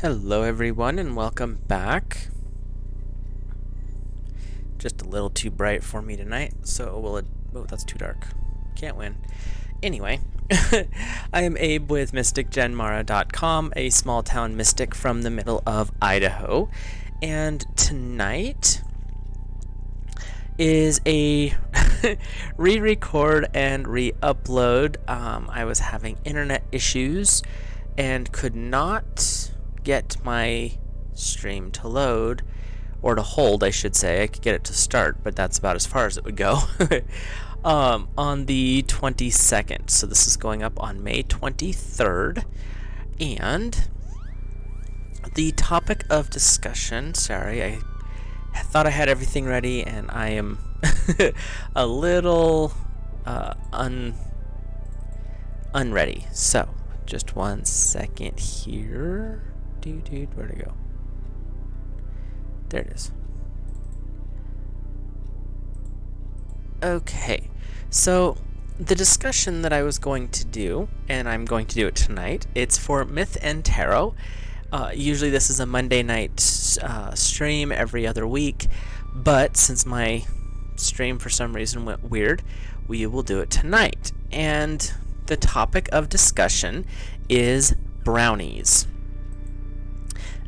Hello everyone and welcome back. Just a little too bright for me tonight, so oh, that's too dark. Can't win. Anyway, I am Abe with MysticGenMara.com, a small town mystic from the middle of Idaho, and tonight is a re-record and re-upload. I was having internet issues and could not get my stream to load, or to hold, I should say. I could get it to start, but that's about as far as it would go. On the 22nd, so this is going up on May 23rd, and the topic of discussion, sorry, I thought I had everything ready, and I am a little unready, so just 1 second here. Dude, where'd it go? There it is. Okay, so the discussion that I was going to do, and I'm going to do it tonight, it's for Myth and Tarot. Usually this is a Monday night stream every other week, but since my stream for some reason went weird, we will do it tonight. And the topic of discussion is brownies.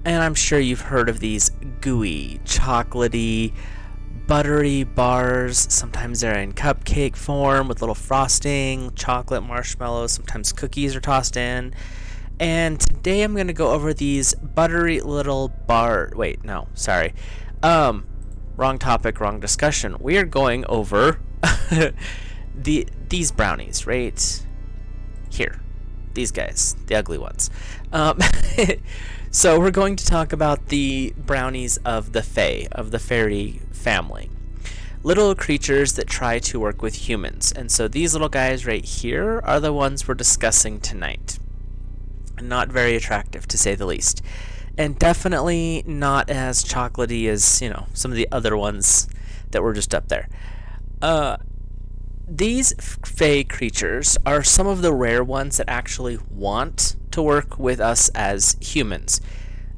And I'm sure you've heard of these gooey, chocolatey, buttery bars. Sometimes they're in cupcake form with little frosting, chocolate, marshmallows, sometimes cookies are tossed in. And today I'm going to go over these buttery little wrong topic, wrong discussion. We are going over these brownies right here. These guys, the ugly ones. So we're going to talk about the brownies of the Fae, of the fairy family. Little creatures that try to work with humans. And so these little guys right here are the ones we're discussing tonight. Not very attractive, to say the least. And definitely not as chocolatey as, some of the other ones that were just up there. These Fae creatures are some of the rare ones that actually want to work with us as humans.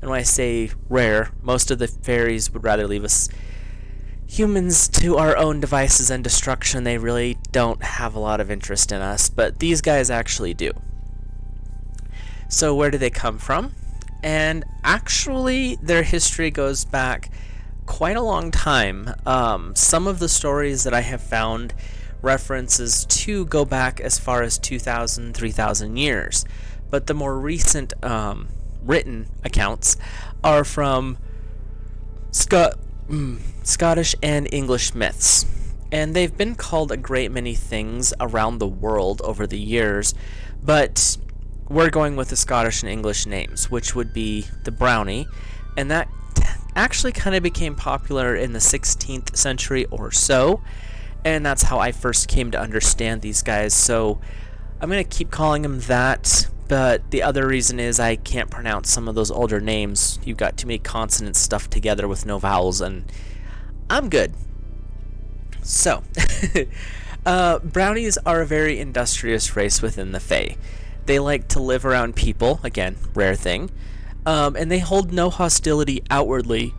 And when I say rare, most of the fairies would rather leave us humans to our own devices and destruction. They really don't have a lot of interest in us, but these guys actually do. So where do they come from? And actually, their history goes back quite a long time. Some of the stories that I have found references to go back as far as 2,000, 3,000 years. But the more recent written accounts are from Scottish and English myths. And they've been called a great many things around the world over the years, but we're going with the Scottish and English names, which would be the Brownie, and that actually kind of became popular in the 16th century or so. And that's how I first came to understand these guys, so I'm going to keep calling them that, but the other reason is I can't pronounce some of those older names. You've got too many consonants stuffed together with no vowels, and I'm good. So, brownies are a very industrious race within the Fae. They like to live around people, again, rare thing, and they hold no hostility outwardly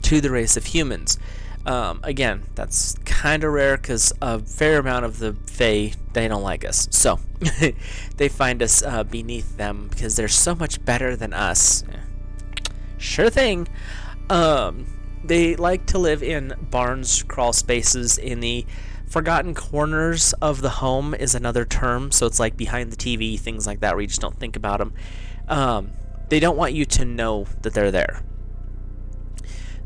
to the race of humans. Again, that's kind of rare because a fair amount of the Fae, they don't like us. So, they find us beneath them because they're so much better than us. Sure thing. They like to live in barns, crawl spaces, in the forgotten corners of the home is another term. So it's like behind the TV, things like that where you just don't think about them. They don't want you to know that they're there.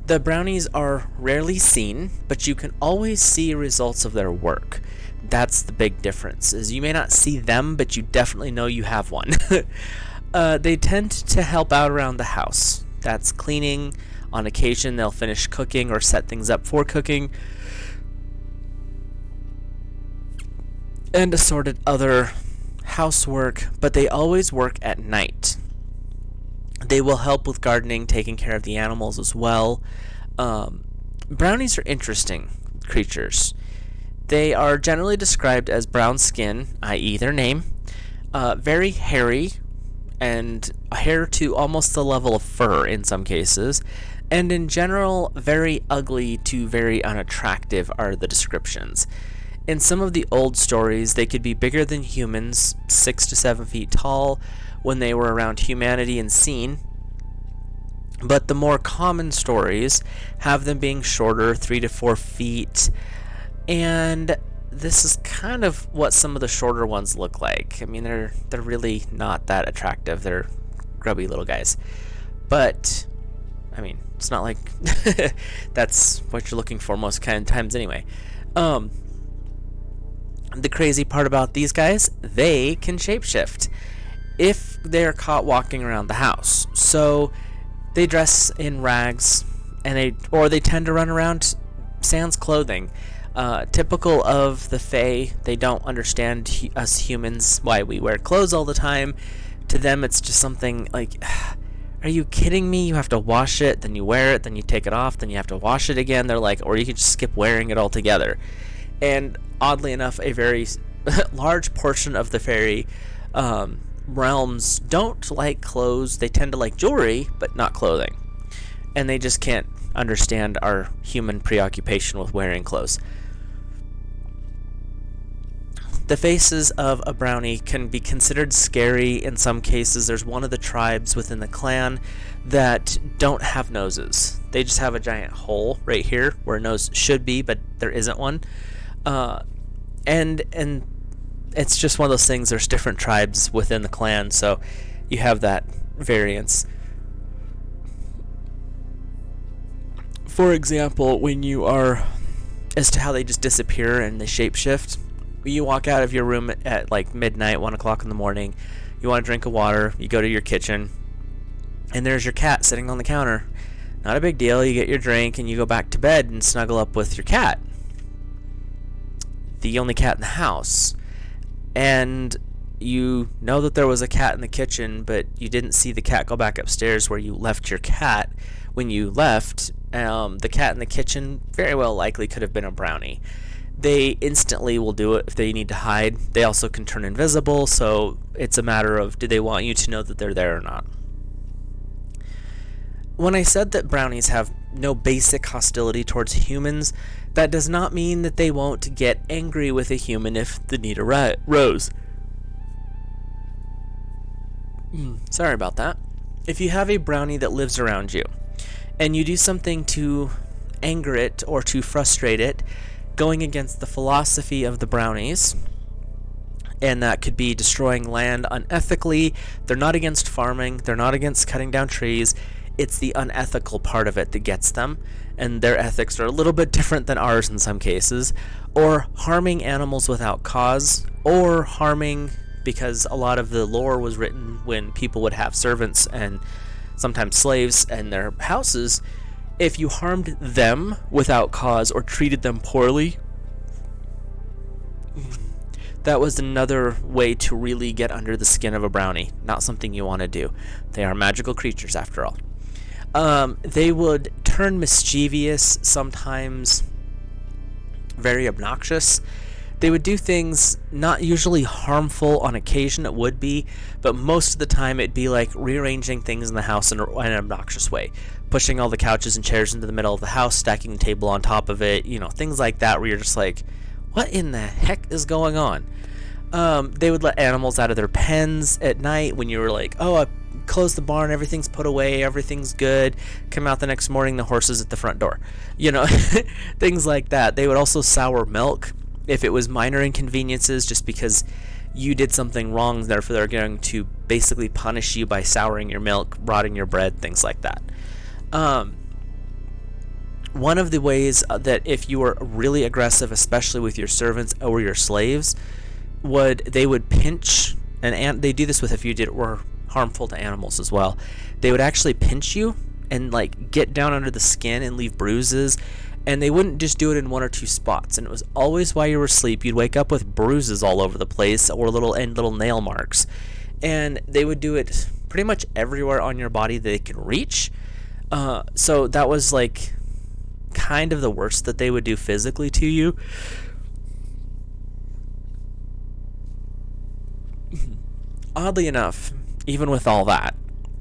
The brownies are rarely seen, but you can always see results of their work. That's the big difference, is you may not see them, but you definitely know you have one. They tend to help out around the house. That's cleaning. On occasion, they'll finish cooking or set things up for cooking. And assorted other housework, but they always work at night. They will help with gardening, taking care of the animals as well. Brownies are interesting creatures. They are generally described as brown skin, i.e. their name, very hairy, and hair to almost the level of fur in some cases, and in general, very ugly to very unattractive are the descriptions. In some of the old stories, they could be bigger than humans, 6 to 7 feet tall, when they were around humanity and seen, but the more common stories have them being shorter, 3 to 4 feet, and this is kind of what some of the shorter ones look like. I mean, they're really not that attractive. They're grubby little guys. But, I mean, it's not like that's what you're looking for most kind of times anyway. The crazy part about these guys, they can shapeshift if they're caught walking around the house. So they dress in rags, and they tend to run around sans clothing. Typical of the Fae, they don't understand us humans, why we wear clothes all the time. To them, it's just something like, are you kidding me? You have to wash it, then you wear it, then you take it off, then you have to wash it again. They're like, or you could just skip wearing it altogether. And oddly enough, a very large portion of the fairy realms don't like clothes. They tend to like jewelry, but not clothing. And they just can't understand our human preoccupation with wearing clothes. The faces of a brownie can be considered scary in some cases. There's one of the tribes within the clan that don't have noses. They just have a giant hole right here where a nose should be, but there isn't one. And it's just one of those things. There's different tribes within the clan, so you have that variance. For example, when you are, as to how they just disappear and they shapeshift, you walk out of your room at like midnight, 1 o'clock in the morning, you want a drink of water, you go to your kitchen, and there's your cat sitting on the counter. Not a big deal, you get your drink and you go back to bed and snuggle up with your cat. The only cat in the house. And you know that there was a cat in the kitchen, but you didn't see the cat go back upstairs where you left your cat. When you left, the cat in the kitchen very well likely could have been a brownie. They instantly will do it if they need to hide. They also can turn invisible, so it's a matter of, do they want you to know that they're there or not? When I said that brownies have no basic hostility towards humans, that does not mean that they won't get angry with a human if the need arose. Sorry about that. If you have a brownie that lives around you, and you do something to anger it or to frustrate it, going against the philosophy of the brownies, and that could be destroying land unethically. They're not against farming, they're not against cutting down trees. It's the unethical part of it that gets them, and their ethics are a little bit different than ours in some cases. Or harming animals without cause, or harming because a lot of the lore was written when people would have servants and sometimes slaves in their houses. If you harmed them without cause or treated them poorly, that was another way to really get under the skin of a brownie. Not something you want to do. They are magical creatures after all. They would turn mischievous, sometimes very obnoxious. They would do things not usually harmful. On occasion it would be, but most of the time it'd be like rearranging things in the house in an obnoxious way. Pushing all the couches and chairs into the middle of the house, stacking the table on top of it, things like that where you're just like, what in the heck is going on? They would let animals out of their pens at night when you were like, oh, I closed the barn, everything's put away, everything's good. Come out the next morning, the horse is at the front door. Things like that. They would also sour milk if it was minor inconveniences, just because you did something wrong, therefore they're going to basically punish you by souring your milk, rotting your bread, things like that. One of the ways that if you were really aggressive, especially with your servants or your slaves, they would pinch, and they do this with if you were harmful to animals as well. They would actually pinch you and like get down under the skin and leave bruises, and they wouldn't just do it in 1 or 2 spots, and it was always while you were asleep. You'd wake up with bruises all over the place or little nail marks, and they would do it pretty much everywhere on your body that they could reach. So that was like kind of the worst that they would do physically to you. Oddly enough, even with all that,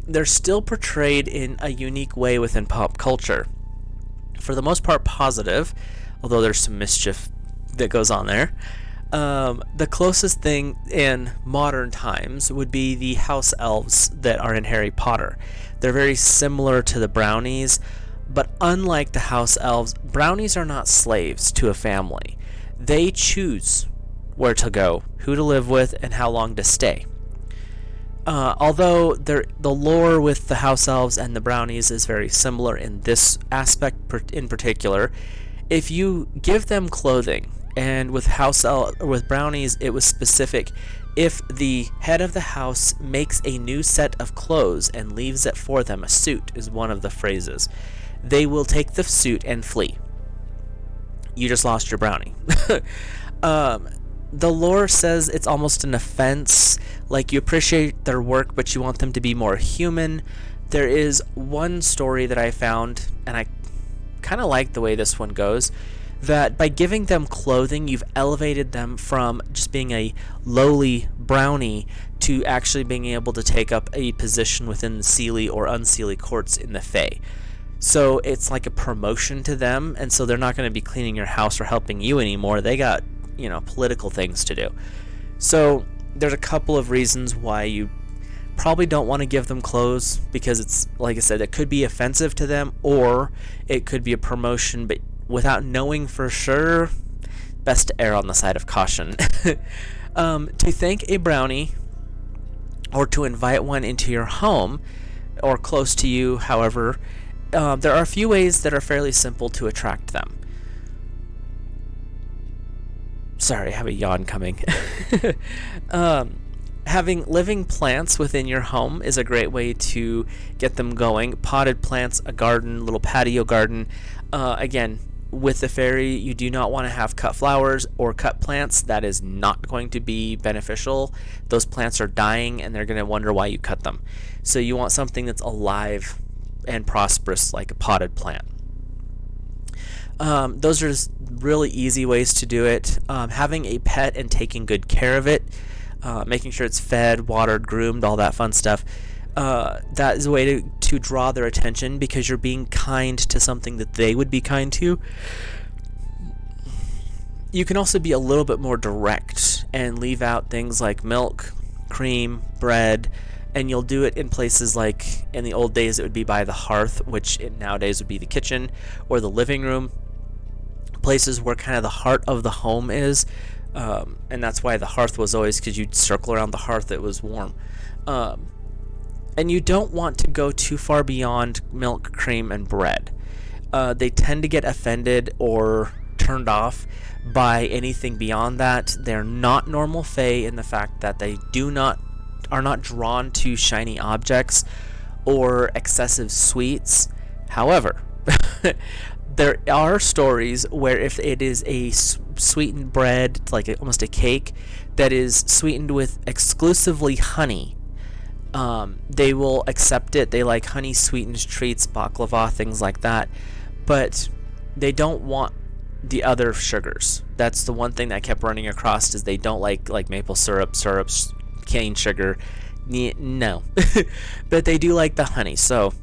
they're still portrayed in a unique way within pop culture. For the most part positive, although there's some mischief that goes on there. The closest thing in modern times would be the house elves that are in Harry Potter. They're very similar to the Brownies, but unlike the house elves, Brownies are not slaves to a family. They choose where to go, who to live with, and how long to stay. Although the lore with the house elves and the Brownies is very similar in this aspect in particular, if you give them clothing, and with with Brownies it was specific, if the head of the house makes a new set of clothes and leaves it for them, a suit is one of the phrases, they will take the suit and flee. You just lost your brownie. The lore says it's almost an offense, like you appreciate their work but you want them to be more human. There is one story that I found, and I kind of like the way this one goes, that by giving them clothing, you've elevated them from just being a lowly brownie to actually being able to take up a position within the Seelie or Unseelie courts in the Fae. So it's like a promotion to them, and so they're not going to be cleaning your house or helping you anymore. They got, political things to do. So there's a couple of reasons why you probably don't want to give them clothes, because it's, like I said, it could be offensive to them, or it could be a promotion, but without knowing for sure, best to err on the side of caution. To thank a brownie, or to invite one into your home, or close to you, however, there are a few ways that are fairly simple to attract them. Sorry, I have a yawn coming. Having living plants within your home is a great way to get them going. Potted plants, a garden, little patio garden. Again, with the fairy, you do not want to have cut flowers or cut plants. That is not going to be beneficial. Those plants are dying and they're going to wonder why you cut them. So you want something that's alive and prosperous, like a potted plant. Those are just really easy ways to do it. Having a pet and taking good care of it, making sure it's fed, watered, groomed, all that fun stuff. That is a way to draw their attention, because you're being kind to something that they would be kind to. You can also be a little bit more direct and leave out things like milk, cream, bread, and you'll do it in places like, in the old days it would be by the hearth, which nowadays would be the kitchen or the living room, places where kind of the heart of the home is. And that's why the hearth was always, because you'd circle around the hearth, it was warm. And you don't want to go too far beyond milk, cream, and bread. They tend to get offended or turned off by anything beyond that. They're not normal fae in the fact that they are not drawn to shiny objects or excessive sweets. However, there are stories where if it is a sweetened bread, like almost a cake, that is sweetened with exclusively honey, they will accept it. They like honey sweetened treats, baklava, things like that, but they don't want the other sugars. That's the one thing that I kept running across, is they don't like maple syrups, cane sugar. No. But they do like the honey. So,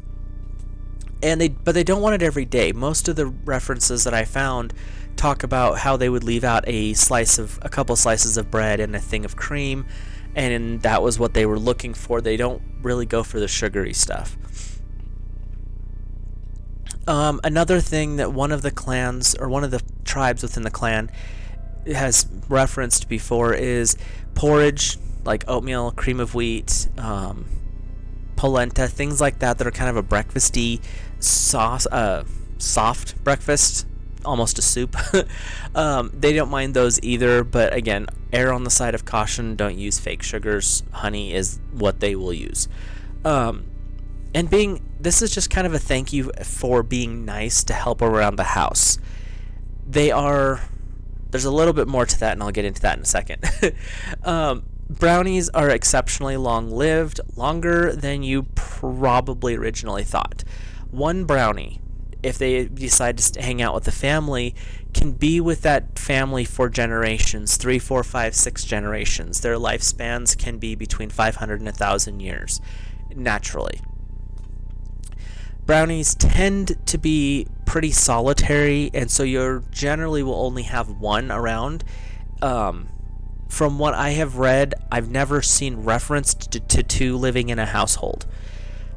but they don't want it every day. Most of the references that I found talk about how they would leave out a couple slices of bread and a thing of cream, and that was what they were looking for. They don't really go for the sugary stuff. Another thing that one of the clans, or one of the tribes within the clan, has referenced before is porridge, like oatmeal, cream of wheat, polenta, things like that are kind of a breakfasty, soft breakfast, almost a soup. They don't mind those either, but again, err on the side of caution. Don't use fake sugars. Honey is what they will use. This is just kind of a thank you for being nice to help around the house. There's a little bit more to that, and I'll get into that in a second. Brownies are exceptionally long-lived, longer than you probably originally thought. One brownie if they decide to hang out with the family, can be with that family for generations, 3, 4, 5, 6 generations. Their lifespans can be between 500 and 1,000 years, naturally. Brownies tend to be pretty solitary, and so you generally will only have one around. From what I have read, I've never seen reference to two living in a household.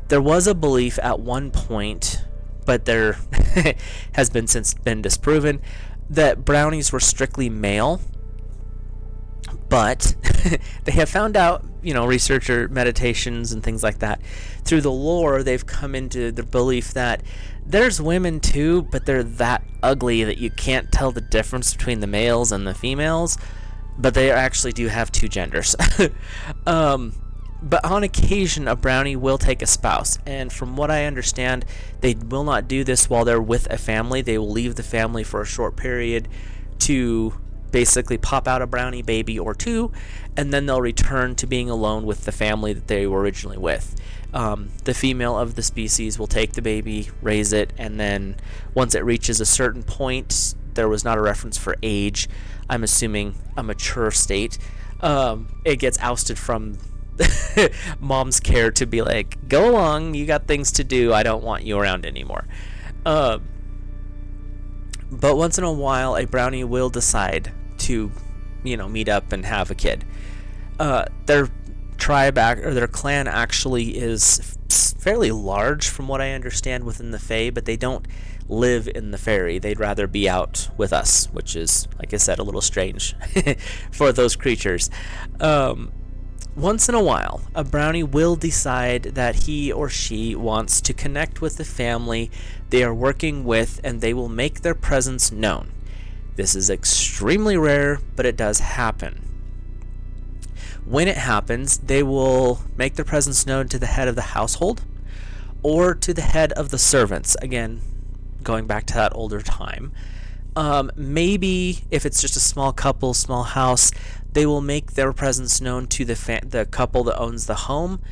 There was a belief at one point, but there has since been disproven, that brownies were strictly male. But they have found out, researcher meditations and things like that, through the lore, they've come into the belief that there's women too, but they're that ugly that you can't tell the difference between the males and the females, but they actually do have two genders. But on occasion, a brownie will take a spouse, and from what I understand, they will not do this while they're with a family. They will leave the family for a short period to basically pop out a brownie baby or two, and then they'll return to being alone with the family that they were originally with. The female of the species will take the baby, raise it, and then once it reaches a certain point, there was not a reference for age, I'm assuming a mature state, it gets ousted from mom's care to be like, go along, you got things to do, I don't want you around anymore. But once in a while, a brownie will decide to, meet up and have a kid. Their tribe or their clan actually is fairly large, from what I understand, within the Fae, but they don't live in the fairy. They'd rather be out with us, which is, like I said, a little strange for those creatures. Once in a while, a brownie will decide that he or she wants to connect with the family they are working with, and they will make their presence known. This is extremely rare, but it does happen. When it happens, they will make their presence known to the head of the household or to the head of the servants. Again, going back to that older time. Maybe if it's just a small couple, small house, they will make their presence known to the couple that owns the home,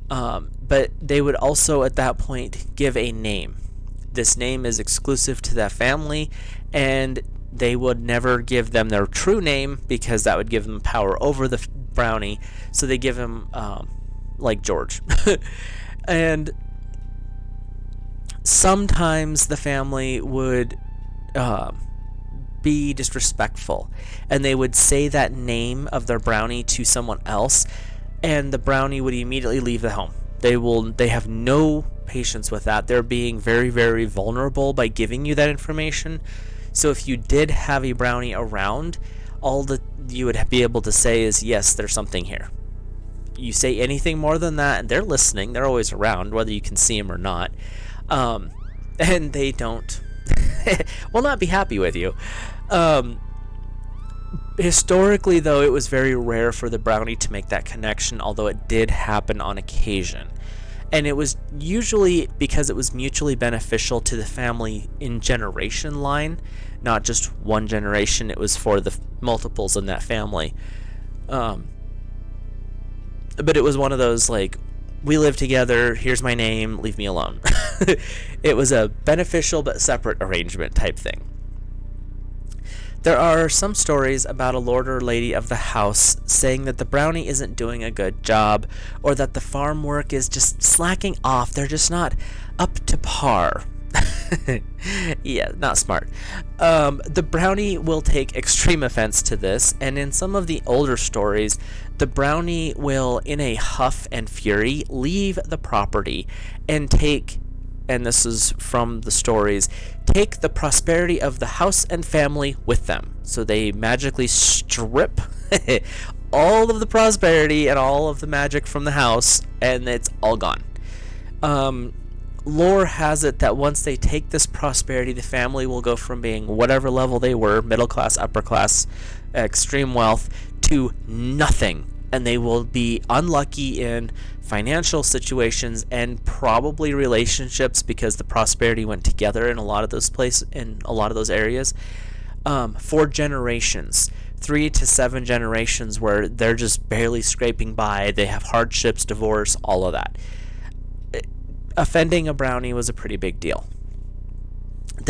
but they would also at that point give a name. This name is exclusive to that family, and they would never give them their true name because that would give them power over the brownie, so they give him like George. And sometimes the family would be disrespectful, and they would say that name of their brownie to someone else, and the brownie would immediately leave the home. They have no patience with that. They're being very, very vulnerable by giving you that information. So if you did have a brownie around, all that you would be able to say is, yes, there's something here. You say anything more than that, and they're listening, they're always around, whether you can see them or not, and they don't will not be happy with you. Historically, though, it was very rare for the brownie to make that connection, although it did happen on occasion. And it was usually because it was mutually beneficial to the family in generation line, not just one generation. It was for the multiples in that family. But it was one of those, like, we live together, here's my name, leave me alone. It was a beneficial but separate arrangement type thing. There are some stories about a lord or lady of the house saying that the brownie isn't doing a good job, or that the farm work is just slacking off, they're just not up to par. Yeah, not smart. The brownie will take extreme offense to this, and in some of the older stories, the brownie will, in a huff and fury, leave the property and take, and this is from the stories, take the prosperity of the house and family with them. So they magically strip all of the prosperity and all of the magic from the house, and it's all gone. Lore has it that once they take this prosperity, the family will go from being whatever level they were, middle class, upper class, extreme wealth, to nothing, and they will be unlucky in financial situations and probably relationships, because the prosperity went together in a lot of those places, in a lot of those areas, for generations. 3 to 7 generations where they're just barely scraping by, they have hardships, divorce, all of that. Offending a brownie was a pretty big deal.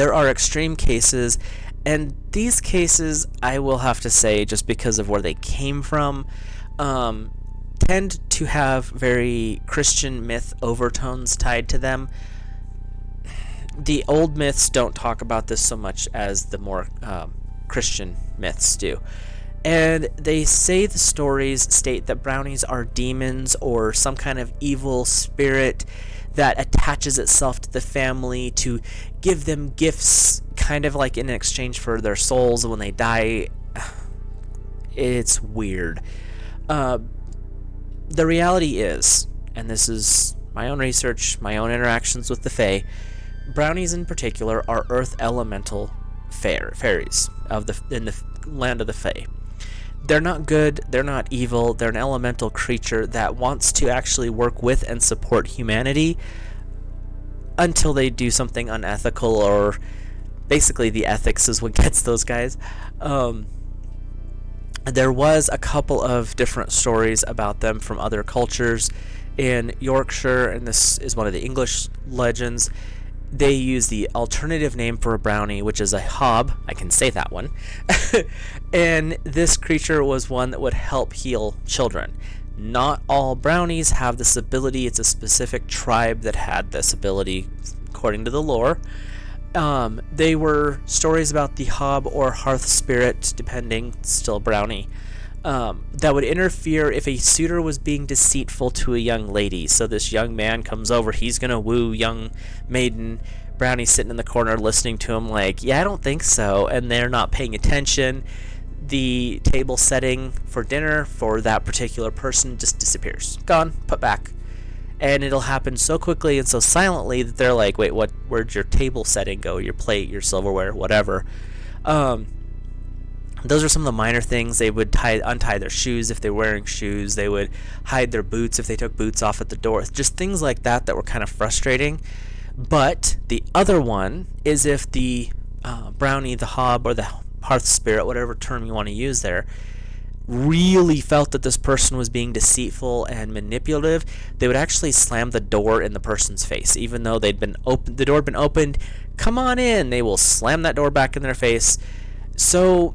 There are extreme cases, and these cases, I will have to say, just because of where they came from, tend to have very Christian myth overtones tied to them. The old myths don't talk about this so much as the more Christian myths do. And they say the stories state that brownies are demons or some kind of evil spirit that attaches itself to the family to give them gifts, kind of like in exchange for their souls when they die. It's weird. The reality is, and this is my own research, my own interactions with the Fae, brownies in particular are earth elemental fairies in the land of the Fae. They're not good, they're not evil, they're an elemental creature that wants to actually work with and support humanity until they do something unethical, or basically the ethics is what gets those guys. There was a couple of different stories about them from other cultures. In Yorkshire, and this is one of the English legends, they use the alternative name for a brownie, which is a hob. I can say that one. And this creature was one that would help heal children. Not all brownies have this ability. It's a specific tribe that had this ability, according to the lore. They were stories about the hob or hearth spirit, depending, still brownie, that would interfere if a suitor was being deceitful to a young lady. So this young man comes over, he's gonna woo young maiden. Brownie's sitting in the corner listening to him like, yeah, I don't think so, and they're not paying attention. The table setting for dinner for that particular person just disappears. Gone, put back. And it'll happen so quickly and so silently that they're like, wait, where'd your table setting go? Your plate, your silverware, whatever. Those are some of the minor things. They would untie their shoes if they were wearing shoes. They would hide their boots if they took boots off at the door. Just things like that that were kind of frustrating. But the other one is if the brownie, the hob, or the hearth spirit, whatever term you want to use there, really felt that this person was being deceitful and manipulative, they would actually slam the door in the person's face. Even though the door had been opened, come on in, they will slam that door back in their face. So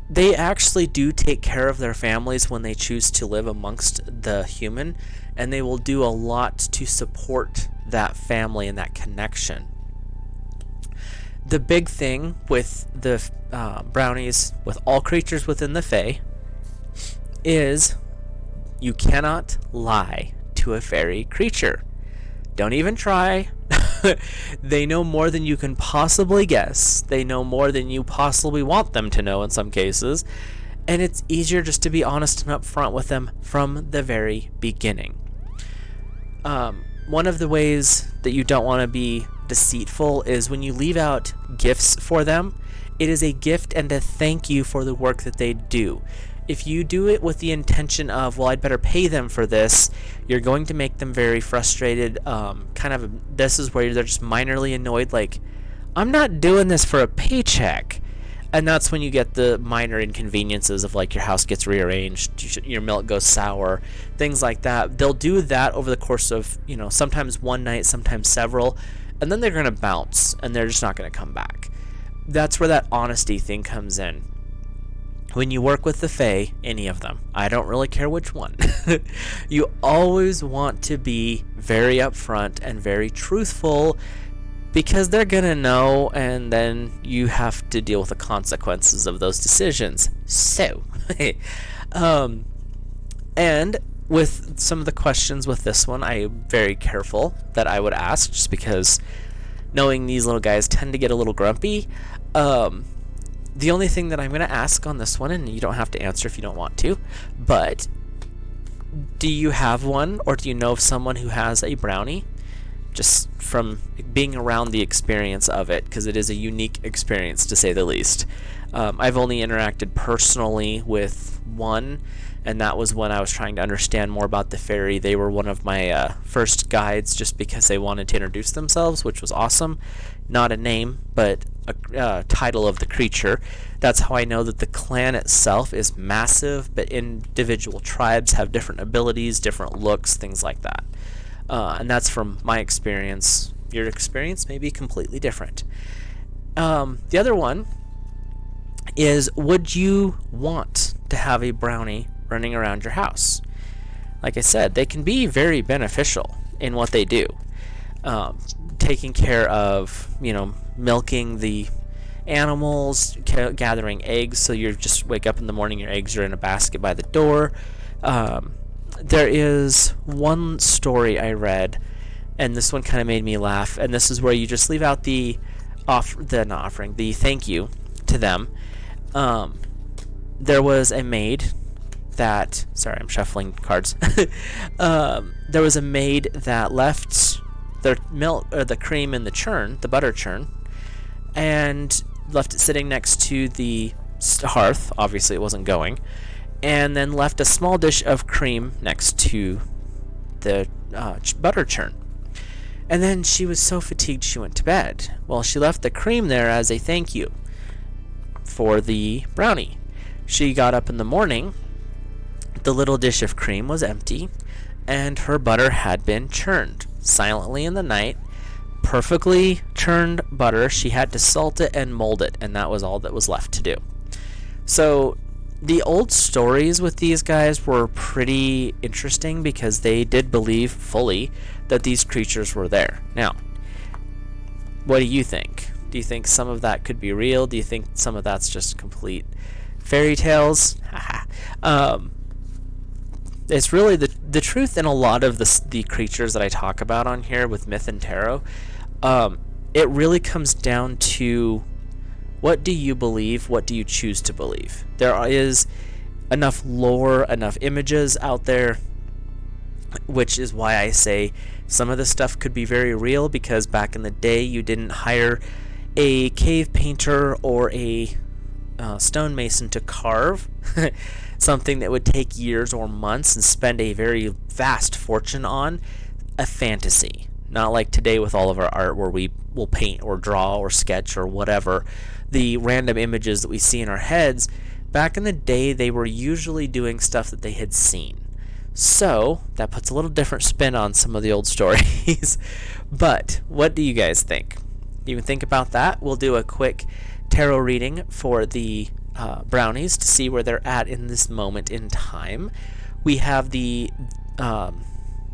they actually do take care of their families when they choose to live amongst the human, and they will do a lot to support that family and that connection. The big thing with the brownies, with all creatures within the Fae, is you cannot lie to a fairy creature. Don't even try. They know more than you can possibly guess. They know more than you possibly want them to know in some cases. And it's easier just to be honest and upfront with them from the very beginning. One of the ways that you don't want to be deceitful is when you leave out gifts for them. It is a gift and a thank you for the work that they do. If you do it with the intention of, well, I'd better pay them for this, you're going to make them very frustrated. This is where they're just minorly annoyed, like, I'm not doing this for a paycheck. And that's when you get the minor inconveniences of, like, your house gets rearranged, your milk goes sour, things like that. They'll do that over the course of, sometimes one night, sometimes several, and then they're going to bounce, and they're just not going to come back. That's where that honesty thing comes in. When you work with the Fae, any of them, I don't really care which one, you always want to be very upfront and very truthful, because they're gonna know, and then you have to deal with the consequences of those decisions. So, and with some of the questions with this one, I'm very careful that I would ask, just because knowing these little guys tend to get a little grumpy. The only thing that I'm going to ask on this one, and you don't have to answer if you don't want to, but do you have one, or do you know of someone who has a brownie? Just from being around the experience of it, because it is a unique experience to say the least. I've only interacted personally with one, and that was when I was trying to understand more about the fairy. They were one of my first guides, just because they wanted to introduce themselves, which was awesome. Not a name, but a title of the creature. That's how I know that the clan itself is massive, but individual tribes have different abilities, different looks, things like that. And that's from my experience Your experience may be completely different. The other one is, would you want to have a brownie running around your house? Like I said, they can be very beneficial in what they do. Taking care of, milking the animals, gathering eggs, so you just wake up in the morning, your eggs are in a basket by the door. There is one story I read, and this one kind of made me laugh, and this is where you just leave out the thank you to them. There was a maid that, sorry, I'm shuffling cards. There was a maid that left the milk, or the cream in the churn, the butter churn, and left it sitting next to the hearth. Obviously it wasn't going. And then left a small dish of cream next to the butter churn. And then she was so fatigued she went to bed. Well, she left the cream there as a thank you for the brownie. She got up in the morning, the little dish of cream was empty, and her butter had been churned silently in the night. Perfectly churned butter. She had to salt it and mold it, and that was all that was left to do. So the old stories with these guys were pretty interesting because they did believe fully that these creatures were there. Now, what do you think? Do you think some of that could be real? Do you think some of that's just complete fairy tales? It's really the truth in a lot of the creatures that I talk about on here with myth and tarot. It really comes down to, what do you believe? What do you choose to believe? There is enough lore, enough images out there, which is why I say some of this stuff could be very real, because back in the day you didn't hire a cave painter or a stonemason to carve something that would take years or months and spend a very vast fortune on a fantasy. Not like today with all of our art where we will paint or draw or sketch or whatever, the random images that we see in our heads. Back in the day, they were usually doing stuff that they had seen. So that puts a little different spin on some of the old stories. But what do you guys think? You can think about that. We'll do a quick tarot reading for the brownies to see where they're at in this moment in time. We have the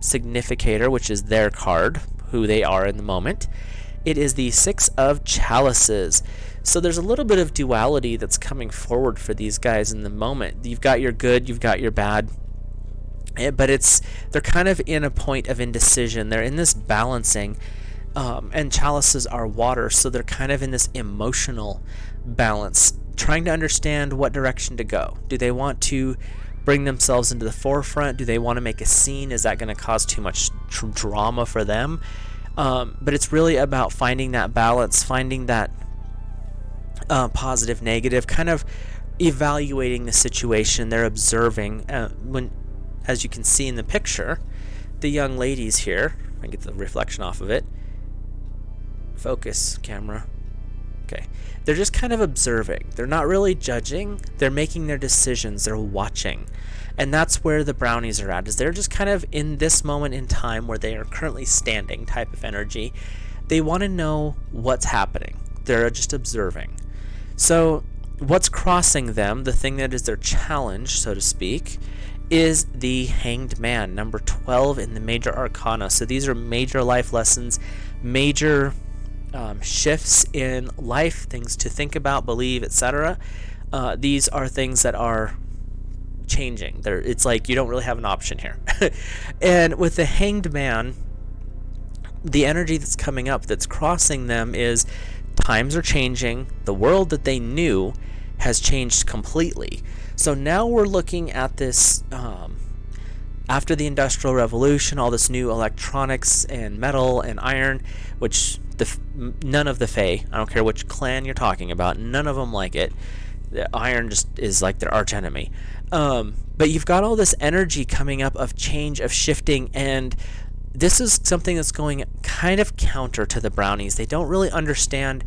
significator, which is their card, who they are in the moment. It is the Six of Chalices. So there's a little bit of duality that's coming forward for these guys in the moment. You've got your good, you've got your bad, but they're kind of in a point of indecision. They're in this balancing, and chalices are water, so they're kind of in this emotional balance, trying to understand what direction to go. Do they want to bring themselves into the forefront? Do they want to make a scene? Is that going to cause too much drama for them? But it's really about finding that balance, finding that positive, negative, kind of evaluating the situation. They're observing. As you can see in the picture, the young ladies here, I get the reflection off of it. Focus, camera. Okay. They're just kind of observing. They're not really judging. They're making their decisions. They're watching. And that's where the brownies are at, is they're just kind of in this moment in time where they are currently standing type of energy. They want to know what's happening. They're just observing. So what's crossing them, the thing that is their challenge, so to speak, is the Hanged Man, number 12 in the Major Arcana. So these are major life lessons, major shifts in life, things to think about, believe, etc. These are things that are changing. It's like you don't really have an option here. And with the Hanged Man, the energy that's coming up, that's crossing them, is times are changing. The world that they knew has changed completely. So now we're looking at this, after the Industrial Revolution, all this new electronics and metal and iron, which none of the Fae, I don't care which clan you're talking about, none of them like it. The iron just is like their arch enemy. But you've got all this energy coming up of change, of shifting, and this is something that's going kind of counter to the brownies. They don't really understand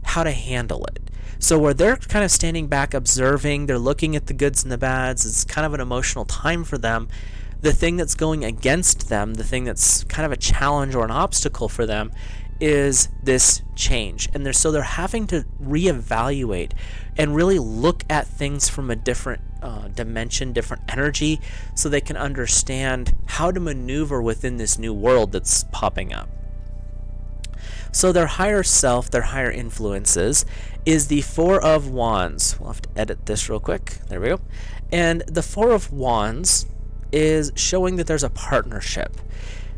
how to handle it. So where they're kind of standing back observing, they're looking at the goods and the bads, it's kind of an emotional time for them. The thing that's going against them, the thing that's kind of a challenge or an obstacle for them, is this change. And they're having to reevaluate and really look at things from a different dimension, different energy, so they can understand how to maneuver within this new world that's popping up. So their higher self, their higher influences, is the Four of Wands. We'll have to edit this real quick. There we go. And the Four of Wands is showing that there's a partnership.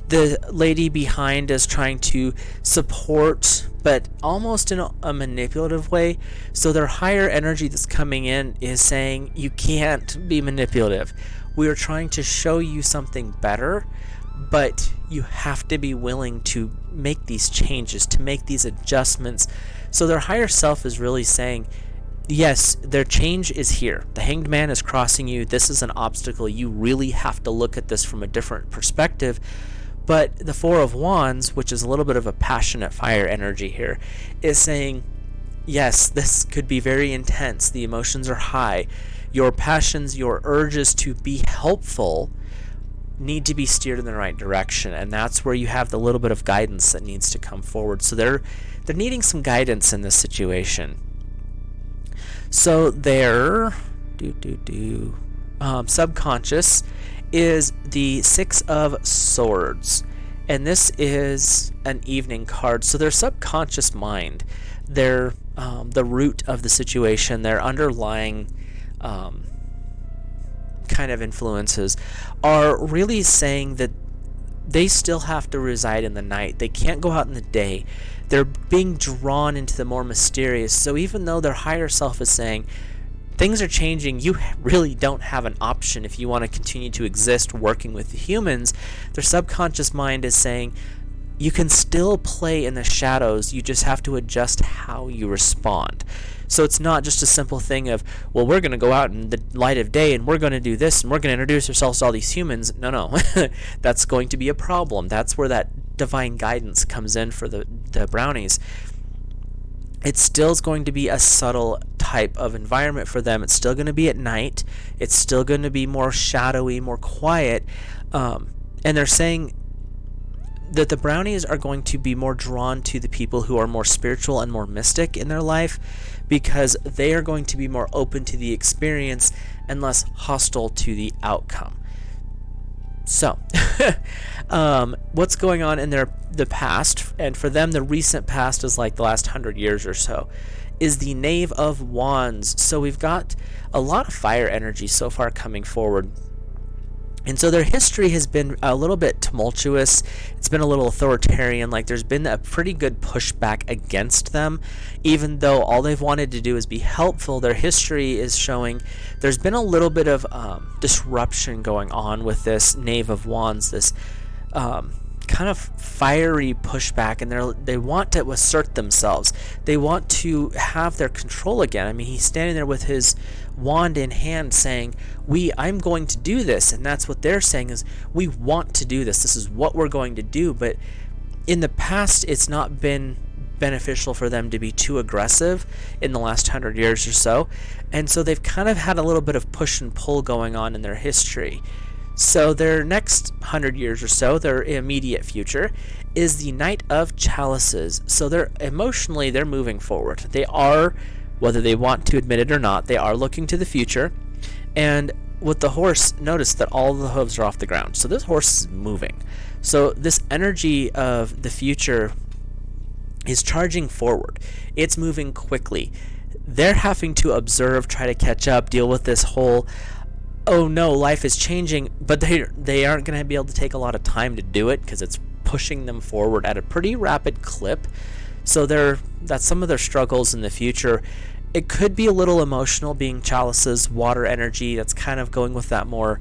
The lady behind is trying to support, but almost in a manipulative way. So their higher energy that's coming in is saying, you can't be manipulative. We are trying to show you something better, but you have to be willing to make these changes, to make these adjustments. So their higher self is really saying, yes, their change is here. The Hanged Man is crossing you. This is an obstacle. You really have to look at this from a different perspective. But the Four of Wands, which is a little bit of a passionate fire energy here, is saying, yes, this could be very intense. The emotions are high. Your passions, your urges to be helpful need to be steered in the right direction. And that's where you have the little bit of guidance that needs to come forward. So they're needing some guidance in this situation. So their subconscious is the Six of Swords, and this is an evening card. So their subconscious mind, their the root of the situation, their underlying kind of influences are really saying that they still have to reside in the night. They can't go out in the day. They're being drawn into the more mysterious. So even though their higher self is saying, things are changing, you really don't have an option if you want to continue to exist working with the humans, their subconscious mind is saying, you can still play in the shadows, you just have to adjust how you respond. So it's not just a simple thing of, well, we're going to go out in the light of day and we're going to do this and we're going to introduce ourselves to all these humans. No. That's going to be a problem. That's where that divine guidance comes in for the Brownies. It still is going to be a subtle type of environment for them. It's still going to be at night. It's still going to be more shadowy, more quiet. And they're saying that the Brownies are going to be more drawn to the people who are more spiritual and more mystic in their life, because they are going to be more open to the experience and less hostile to the outcome. So, what's going on in the past, and for them the recent past is like the last 100 years or so, is the Knave of Wands. So we've got a lot of fire energy so far coming forward. And so their history has been a little bit tumultuous. It's been a little authoritarian. Like, there's been a pretty good pushback against them. Even though all they've wanted to do is be helpful, their history is showing there's been a little bit of disruption going on with this Knave of Wands, this kind of fiery pushback, and they want to assert themselves. They want to have their control again. I mean, he's standing there with his wand in hand saying, I'm going to do this, and that's what they're saying is, we want to do this. This is what we're going to do. But in the past, it's not been beneficial for them to be too aggressive in the last 100 years or so, and so they've kind of had a little bit of push and pull going on in their history. So their next 100 years or so, their immediate future, is the Knight of Chalices. So they're moving forward. They are, whether they want to admit it or not, they are looking to the future. And with the horse, notice that all the hooves are off the ground. So this horse is moving. So this energy of the future is charging forward. It's moving quickly. They're having to observe, try to catch up, deal with this whole, oh no, life is changing, but they aren't going to be able to take a lot of time to do it because it's pushing them forward at a pretty rapid clip. So that's some of their struggles in the future. It could be a little emotional, being Chalice's water energy. That's kind of going with that more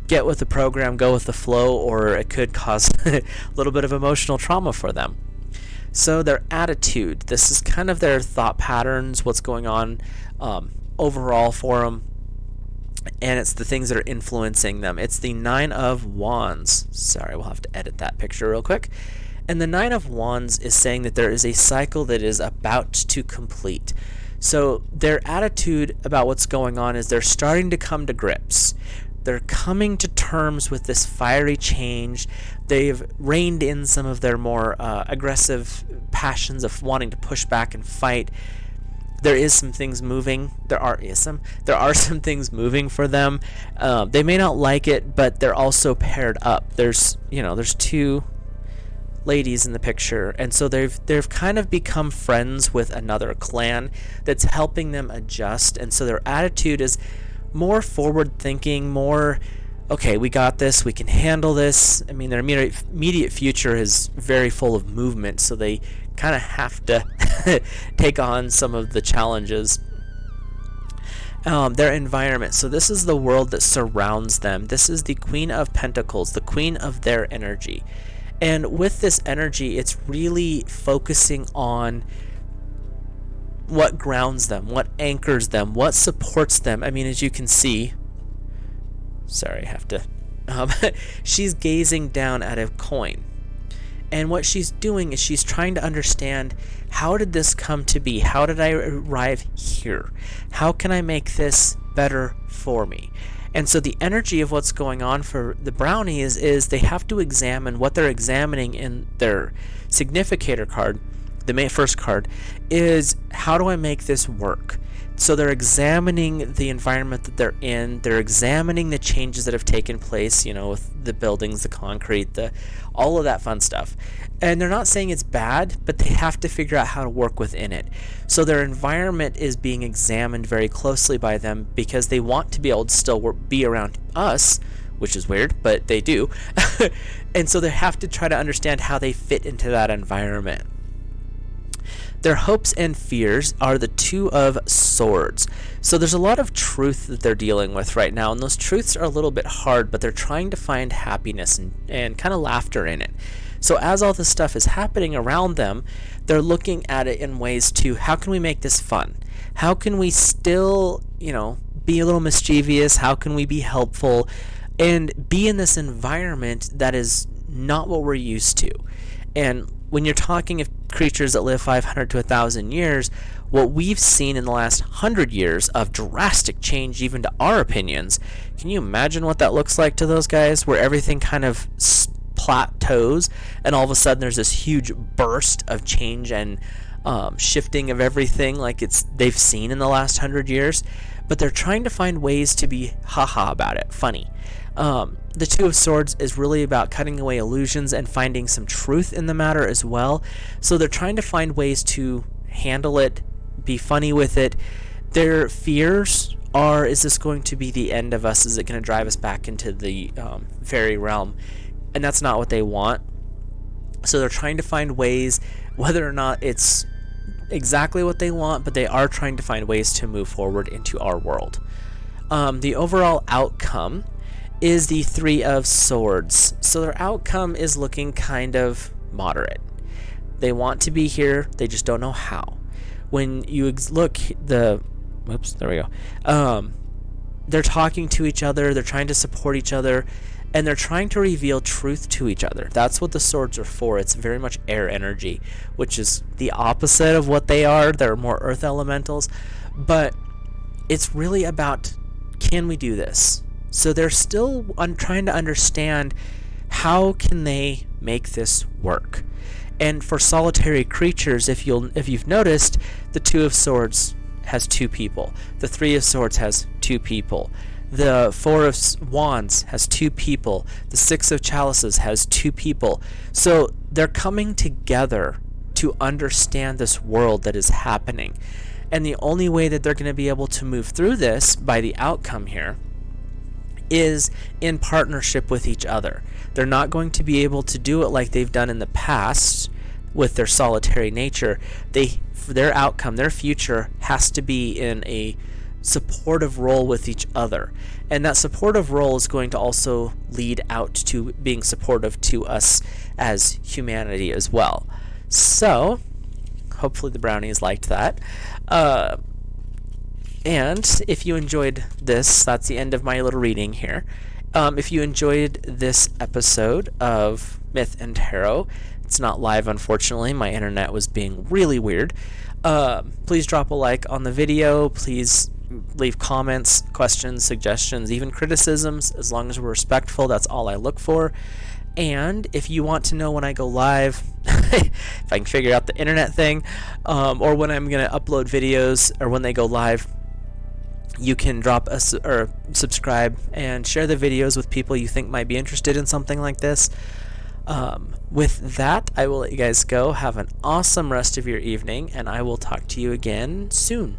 get with the program, go with the flow, or it could cause a little bit of emotional trauma for them. So their attitude, this is kind of their thought patterns, what's going on overall for them. And it's the things that are influencing them. It's the Nine of Wands. Sorry, we'll have to edit that picture real quick. And the Nine of Wands is saying that there is a cycle that is about to complete. So their attitude about what's going on is they're starting to come to grips. they're coming to terms with this fiery change. They've reined in some of their more aggressive passions of wanting to push back and fight. There is some things moving. There are some things moving for them. They may not like it, but they're also paired up. There's two ladies in the picture, and so they've kind of become friends with another clan that's helping them adjust, and so their attitude is more forward thinking, more okay, we got this, we can handle this. I mean, their immediate future is very full of movement, so they kind of have to take on some of the challenges. Their environment. So this is the world that surrounds them. This is the Queen of Pentacles, the queen of their energy. And with this energy, it's really focusing on what grounds them, what anchors them, what supports them. I mean, as you can see, sorry, I have to, she's gazing down at a coin. And what she's doing is she's trying to understand, how did this come to be? How did I arrive here? How can I make this better for me? And so the energy of what's going on for the Brownies is they have to examine what they're examining in their significator card. The first card is, how do I make this work? So they're examining the environment that they're in. They're examining the changes that have taken place, with the buildings, the concrete, all of that fun stuff. And they're not saying it's bad, but they have to figure out how to work within it. So their environment is being examined very closely by them because they want to be able to still be around us, which is weird, but they do. And so they have to try to understand how they fit into that environment. Their hopes and fears are the Two of Swords. So there's a lot of truth that they're dealing with right now, and those truths are a little bit hard, but they're trying to find happiness and kind of laughter in it. So as all this stuff is happening around them, they're looking at it in ways to, how can we make this fun? How can we still, be a little mischievous? How can we be helpful and be in this environment that is not what we're used to? And when you're talking of creatures that live 500 to 1,000 years, what we've seen in the last 100 years of drastic change, even to our opinions, can you imagine what that looks like to those guys, where everything kind of plateaus and all of a sudden there's this huge burst of change and shifting of everything like they've seen in the last 100 years? But they're trying to find ways to be haha about it, funny. The Two of Swords is really about cutting away illusions and finding some truth in the matter as well. So they're trying to find ways to handle it, be funny with it. Their fears are, is this going to be the end of us? Is it going to drive us back into the fairy realm? And that's not what they want. So they're trying to find ways, whether or not it's exactly what they want, but they are trying to find ways to move forward into our world. The overall outcome is the Three of Swords. So their outcome is looking kind of moderate. They want to be here, they just don't know how. When you look, there we go. They're talking to each other, they're trying to support each other, and they're trying to reveal truth to each other. That's what the swords are for. It's very much air energy, which is the opposite of what they are. They're more earth elementals, but it's really about, can we do this? So they're still trying to understand, how can they make this work? And for solitary creatures, if you've noticed, the Two of Swords has two people. The Three of Swords has two people. The Four of Wands has two people. The Six of Chalices has two people. So they're coming together to understand this world that is happening. And the only way that they're going to be able to move through this, by the outcome here, is in partnership with each other. They're not going to be able to do it like they've done in the past with their solitary nature. For their outcome, their future has to be in a supportive role with each other. And that supportive role is going to also lead out to being supportive to us as humanity as well. So, hopefully the Brownies liked that. And if you enjoyed this, that's the end of my little reading here. If you enjoyed this episode of Myth and Tarot, it's not live, unfortunately. My internet was being really weird. Please drop a like on the video. Please, leave comments, questions, suggestions, even criticisms. As long as we're respectful, that's all I look for. And if you want to know when I go live, if I can figure out the internet thing, or when I'm going to upload videos, or when they go live, you can drop us or subscribe and share the videos with people you think might be interested in something like this. With that, I will let you guys go. Have an awesome rest of your evening, and I will talk to you again soon.